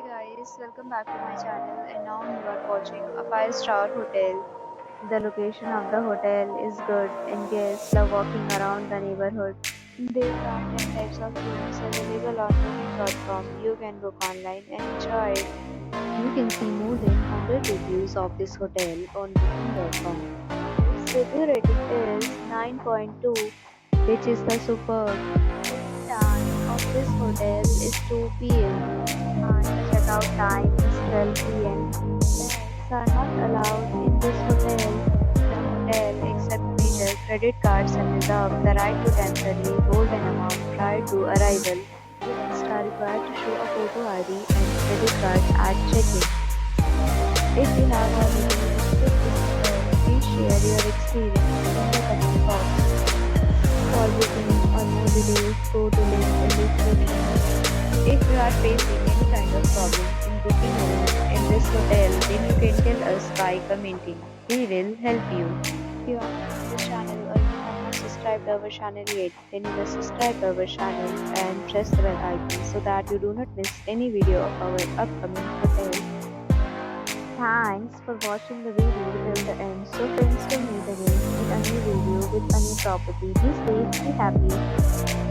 guys, welcome back to my channel and now you are watching a 5-star hotel. The location of the hotel is good and guests love walking around the neighborhood. There are 10 types of rooms available on booking.com. You can book online and enjoy it. You can see more than 100 reviews of this hotel on booking.com. Its review rating is 9.2, which is the superb. Time of this hotel is 2 p.m. and the checkout time is 12 p.m. Pets are not allowed in this hotel. The hotel accepts major credit cards and reserves the right to temporarily hold an amount prior to arrival. Guests are required to show a photo ID and credit card at check-in. If you have already visited this hotel, please share your experience in the comment box. For booking or more details, go to link in description. If you are facing any kind of problem in booking a room in this hotel, then you can tell us by commenting. We will help you. If you are new to this channel or you have not subscribed our channel yet, then you must subscribe our channel and press the bell icon so that you do not miss any video of our upcoming hotel. Thanks for watching the video till the end. So friends, will meet again in a new video with a new property. Be safe, be happy.